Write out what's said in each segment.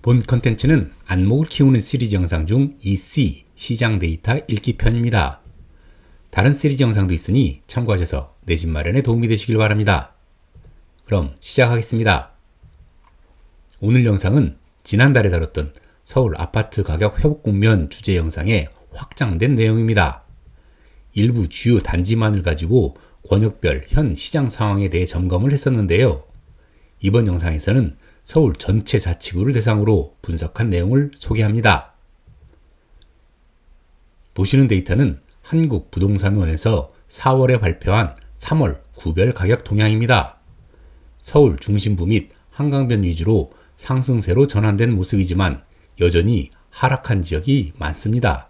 본 컨텐츠는 안목을 키우는 시리즈 영상 중 EC 시장 데이터 읽기 편입니다. 다른 시리즈 영상도 있으니 참고하셔서 내 집 마련에 도움이 되시길 바랍니다. 그럼 시작하겠습니다. 오늘 영상은 지난달에 다뤘던 서울 아파트 가격 회복 국면 주제 영상의 확장된 내용입니다. 일부 주요 단지만을 가지고 권역별 현 시장 상황에 대해 점검을 했었는데요. 이번 영상에서는 서울 전체 자치구를 대상으로 분석한 내용을 소개합니다. 보시는 데이터는 한국부동산원에서 4월에 발표한 3월 구별 가격 동향입니다. 서울 중심부 및 한강변 위주로 상승세로 전환된 모습이지만 여전히 하락한 지역이 많습니다.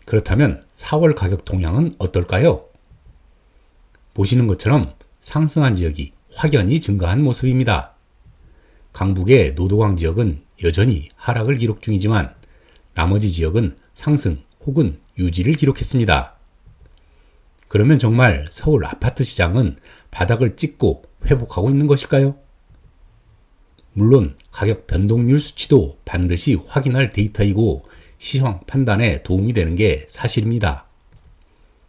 그렇다면 4월 가격 동향은 어떨까요? 보시는 것처럼 상승한 지역이 확연히 증가한 모습입니다. 강북의 노도강 지역은 여전히 하락을 기록 중이지만 나머지 지역은 상승 혹은 유지를 기록했습니다. 그러면 정말 서울 아파트 시장은 바닥을 찍고 회복하고 있는 것일까요? 물론 가격 변동률 수치도 반드시 확인할 데이터이고 시황 판단에 도움이 되는 게 사실입니다.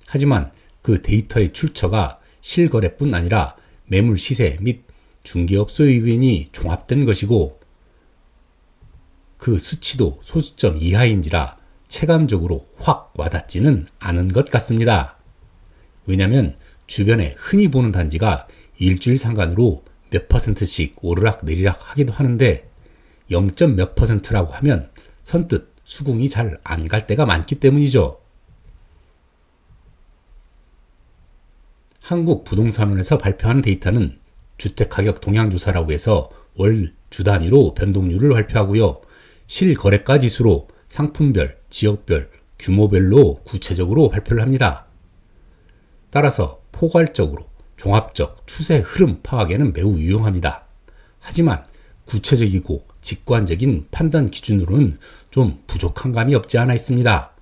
하지만 그 데이터의 출처가 실거래뿐 아니라 매물 시세 및 중개업소의 의견이 종합된 것이고 그 수치도 소수점 이하인지라 체감적으로 확 와닿지는 않은 것 같습니다. 왜냐하면 주변에 흔히 보는 단지가 일주일 상간으로 몇 %씩 오르락 내리락 하기도 하는데 0. 몇 %라고 하면 선뜻 수긍이 잘 안 갈 때가 많기 때문이죠. 한국부동산원에서 발표한 데이터는 주택가격 동향조사라고 해서 월 주 단위로 변동률을 발표하고요. 실거래가 지수로 상품별, 지역별, 규모별로 구체적으로 발표를 합니다. 따라서 포괄적으로 종합적 추세 흐름 파악에는 매우 유용합니다. 하지만 구체적이고 직관적인 판단 기준으로는 좀 부족한 감이 없지 않아 있습니다.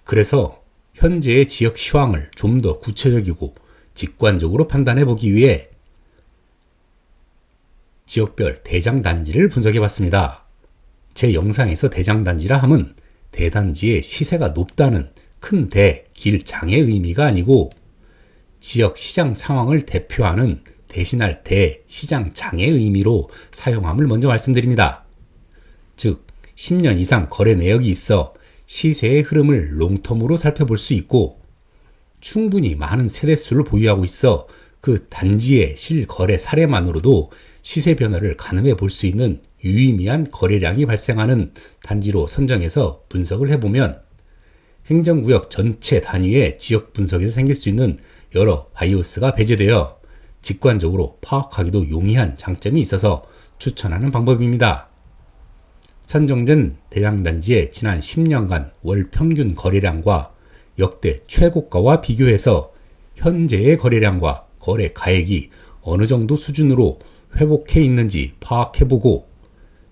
그래서 현재의 지역 시황을 좀 더 구체적이고 직관적으로 판단해 보기 위해 지역별 대장단지를 분석해 봤습니다. 제 영상에서 대장단지라 함은 대단지의 시세가 높다는 큰 대, 길, 장의 의미가 아니고 지역 시장 상황을 대표하는 대신할 대, 시장 장의 의미로 사용함을 먼저 말씀드립니다. 즉, 10년 이상 거래 내역이 있어 시세의 흐름을 롱텀으로 살펴볼 수 있고 충분히 많은 세대수를 보유하고 있어 그 단지의 실거래 사례만으로도 시세 변화를 가늠해 볼 수 있는 유의미한 거래량이 발생하는 단지로 선정해서 분석을 해보면 행정구역 전체 단위의 지역 분석에서 생길 수 있는 여러 바이오스가 배제되어 직관적으로 파악하기도 용이한 장점이 있어서 추천하는 방법입니다. 선정된 대장단지의 지난 10년간 월 평균 거래량과 역대 최고가와 비교해서 현재의 거래량과 거래 가액이 어느 정도 수준으로 회복해 있는지 파악해보고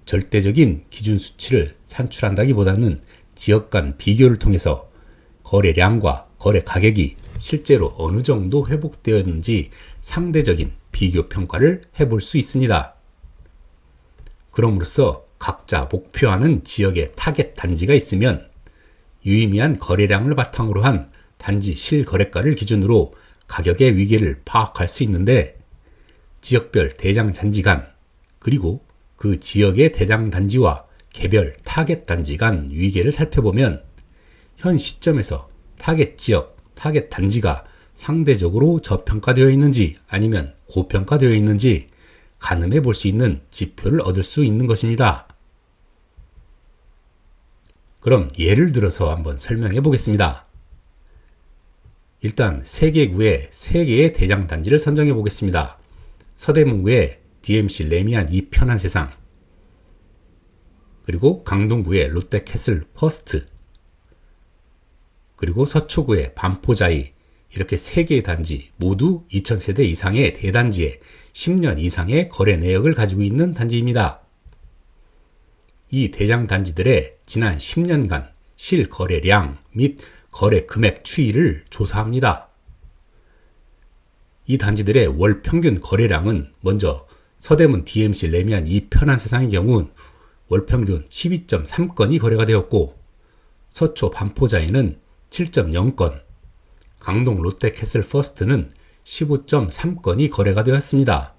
절대적인 기준 수치를 산출한다기보다는 지역 간 비교를 통해서 거래량과 거래 가격이 실제로 어느 정도 회복되었는지 상대적인 비교 평가를 해볼 수 있습니다. 그럼으로써 각자 목표하는 지역의 타겟 단지가 있으면 유의미한 거래량을 바탕으로 한 단지 실거래가를 기준으로 가격의 위계를 파악할 수 있는데 지역별 대장 단지 간 그리고 그 지역의 대장 단지와 개별 타겟 단지 간 위계를 살펴보면 현 시점에서 타겟 지역, 타겟 단지가 상대적으로 저평가되어 있는지 아니면 고평가되어 있는지 가늠해 볼 수 있는 지표를 얻을 수 있는 것입니다. 그럼 예를 들어서 한번 설명해 보겠습니다. 일단 3개 구에 3개의 대장 단지를 선정해 보겠습니다. 서대문구의 DMC 레미안 2 편한 세상, 그리고 강동구의 롯데캐슬 퍼스트, 그리고 서초구의 반포자이, 이렇게 3개의 단지 모두 2000세대 이상의 대단지에 10년 이상의 거래 내역을 가지고 있는 단지입니다. 이 대장 단지들의 지난 10년간 실거래량 및 거래 금액 추이를 조사합니다. 이 단지들의 월 평균 거래량은 먼저 서대문 DMC 레미안 이 편한세상의 경우 월평균 12.3건이 거래가 되었고, 서초 반포자이는 7.0건, 강동 롯데캐슬 퍼스트는 15.3건이 거래가 되었습니다.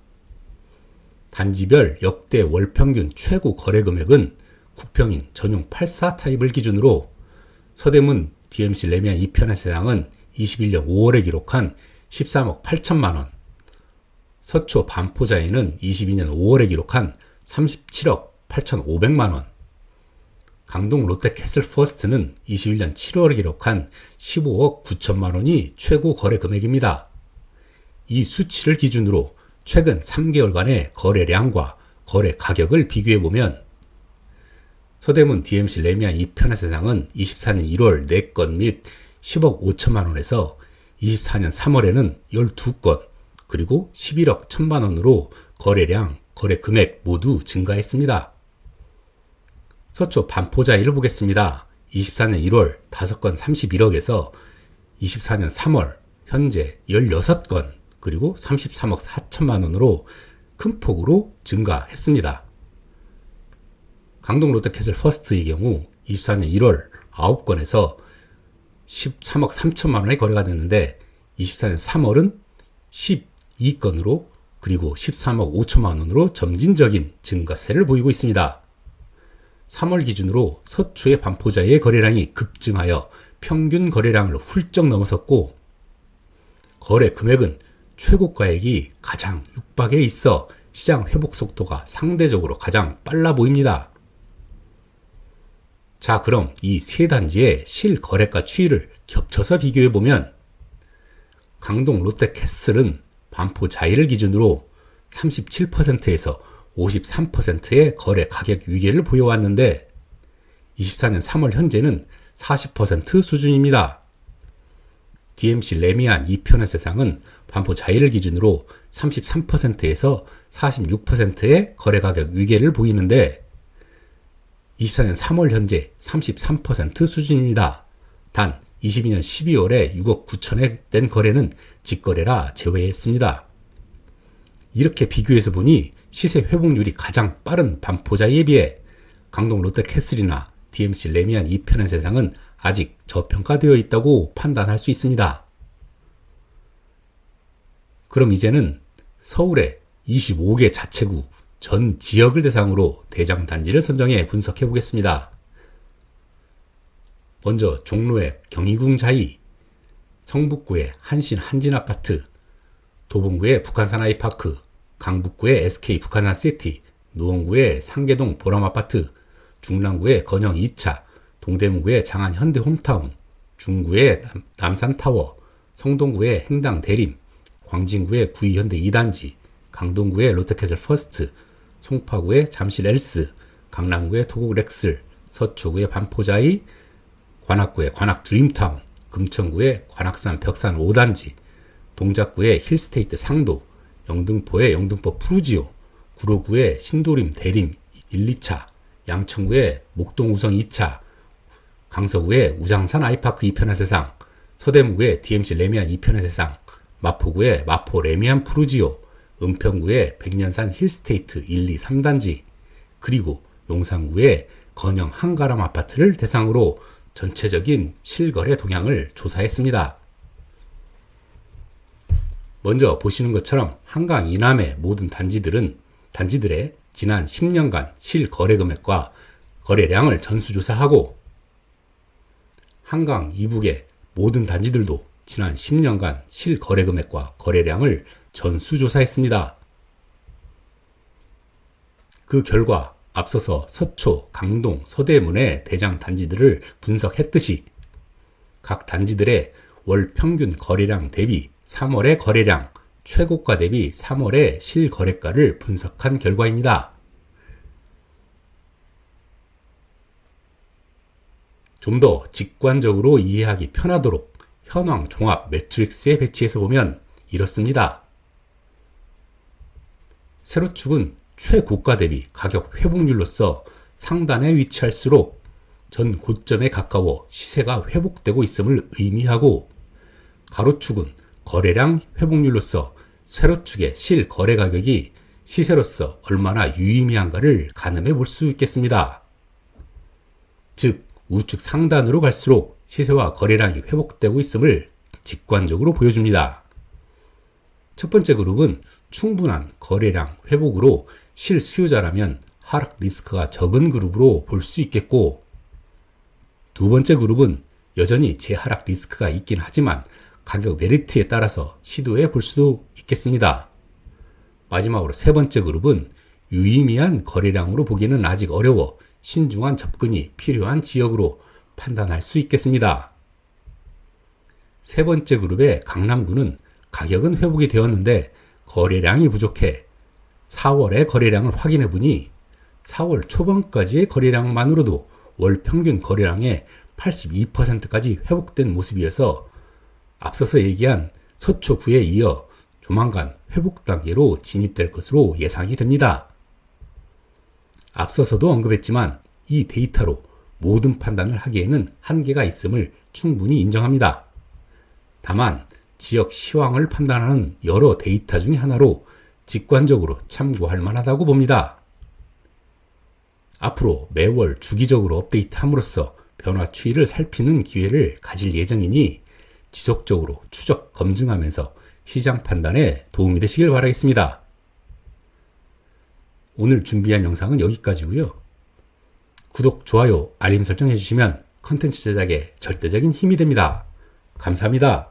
단지별 역대 월평균 최고 거래 금액은 국평인 전용 84 타입을 기준으로 서대문 DMC 레미안 2편의 세상은 21년 5월에 기록한 13억 8천만원, 서초 반포자이는 22년 5월에 기록한 37억 8,500만원, 강동 롯데캐슬 퍼스트는 21년 7월에 기록한 15억 9천만원이 최고 거래 금액입니다. 이 수치를 기준으로 최근 3개월간의 거래량과 거래 가격을 비교해보면 서대문 DMC 레미안 2편의 세상은 24년 1월 4건 및 10억 5천만원에서 24년 3월에는 12건, 그리고 11억 1천만원으로 거래량, 거래 금액 모두 증가했습니다. 서초 반포자이를 보겠습니다. 24년 1월 5건 31억에서 24년 3월 현재 16건, 그리고 33억 4천만원으로 큰 폭으로 증가했습니다. 강동 롯데캐슬 퍼스트의 경우 24년 1월 9건에서 13억 3천만원의 거래가 됐는데 24년 3월은 12건으로 그리고 13억 5천만원으로 점진적인 증가세를 보이고 있습니다. 3월 기준으로 서초의 반포자이의 거래량이 급증하여 평균 거래량을 훌쩍 넘어섰고, 거래 금액은 최고가액이 가장 육박해 있어 시장 회복 속도가 상대적으로 가장 빨라 보입니다. 자, 그럼 이 세 단지의 실거래가 추이를 겹쳐서 비교해보면 강동 롯데캐슬은 반포자이를 기준으로 37%에서 53%의 거래 가격 위계를 보여왔는데 24년 3월 현재는 40% 수준입니다. DMC 레미안 2편의 세상은 반포자이를 기준으로 33%에서 46%의 거래 가격 위계를 보이는데 24년 3월 현재 33% 수준입니다. 단 22년 12월에 6억 9천에 된 거래는 직거래라 제외했습니다. 이렇게 비교해서 보니 시세 회복률이 가장 빠른 반포자이에 비해 강동 롯데캐슬이나 DMC 레미안 2편의 세상은 아직 저평가되어 있다고 판단할 수 있습니다. 그럼 이제는 서울의 25개 자체구 전 지역을 대상으로 대장 단지를 선정해 분석해 보겠습니다. 먼저 종로의 경희궁 자이, 성북구의 한신 한진아파트, 도봉구의 북한산 아이파크, 강북구의 SK 북한산시티, 노원구의 상계동 보람아파트, 중랑구의 건영 2차, 동대문구의 장안 현대홈타운, 중구의 남산타워, 성동구의 행당 대림, 광진구의 구이현대 2단지, 강동구의 롯데캐슬 퍼스트, 송파구의 잠실 엘스, 강남구의 토곡 렉슬, 서초구의 반포자이, 관악구의 관악 드림타운, 금천구의 관악산 벽산 5단지, 동작구의 힐스테이트 상도, 영등포의 영등포 푸르지오, 구로구의 신도림 대림 1, 2차, 양천구의 목동 우성 2차, 강서구의 우장산 아이파크 2편의 세상, 서대문구의 DMC 레미안 2편의 세상, 마포구의 마포 레미안 푸르지오, 은평구의 백년산 힐스테이트 1, 2, 3단지, 그리고 용산구의 건영 한가람 아파트를 대상으로 전체적인 실거래 동향을 조사했습니다. 먼저 보시는 것처럼 한강 이남의 모든 단지들의 지난 10년간 실거래 금액과 거래량을 전수조사하고 한강 이북의 모든 단지들도 지난 10년간 실거래 금액과 거래량을 전수조사했습니다. 그 결과 앞서서 서초, 강동, 서대문의 대장 단지들을 분석했듯이 각 단지들의 월 평균 거래량 대비 3월의 거래량, 최고가 대비 3월의 실거래가를 분석한 결과입니다. 좀 더 직관적으로 이해하기 편하도록 현황 종합 매트릭스에 배치해서 보면 이렇습니다. 세로축은 최고가 대비 가격 회복률로서 상단에 위치할수록 전 고점에 가까워 시세가 회복되고 있음을 의미하고, 가로축은 거래량 회복률로서 세로축의 실거래 가격이 시세로서 얼마나 유의미한가를 가늠해 볼 수 있겠습니다. 즉, 우측 상단으로 갈수록 시세와 거래량이 회복되고 있음을 직관적으로 보여줍니다. 첫 번째 그룹은 충분한 거래량 회복으로 실수요자라면 하락 리스크가 적은 그룹으로 볼 수 있겠고, 두 번째 그룹은 여전히 재하락 리스크가 있긴 하지만 가격 메리트에 따라서 시도해 볼 수도 있겠습니다. 마지막으로 세 번째 그룹은 유의미한 거래량으로 보기는 아직 어려워 신중한 접근이 필요한 지역으로 판단할 수 있겠습니다. 세 번째 그룹의 강남구는 가격은 회복이 되었는데 거래량이 부족해 4월의 거래량을 확인해 보니 4월 초반까지의 거래량만으로도 월 평균 거래량의 82%까지 회복된 모습이어서 앞서서 얘기한 서초구에 이어 조만간 회복 단계로 진입될 것으로 예상이 됩니다. 앞서서도 언급했지만 이 데이터로 모든 판단을 하기에는 한계가 있음을 충분히 인정합니다. 다만 지역 시황을 판단하는 여러 데이터 중에 하나로 직관적으로 참고할 만하다고 봅니다. 앞으로 매월 주기적으로 업데이트함으로써 변화 추이를 살피는 기회를 가질 예정이니 지속적으로 추적 검증하면서 시장 판단에 도움이 되시길 바라겠습니다. 오늘 준비한 영상은 여기까지고요. 구독, 좋아요, 알림 설정 해주시면 컨텐츠 제작에 절대적인 힘이 됩니다. 감사합니다.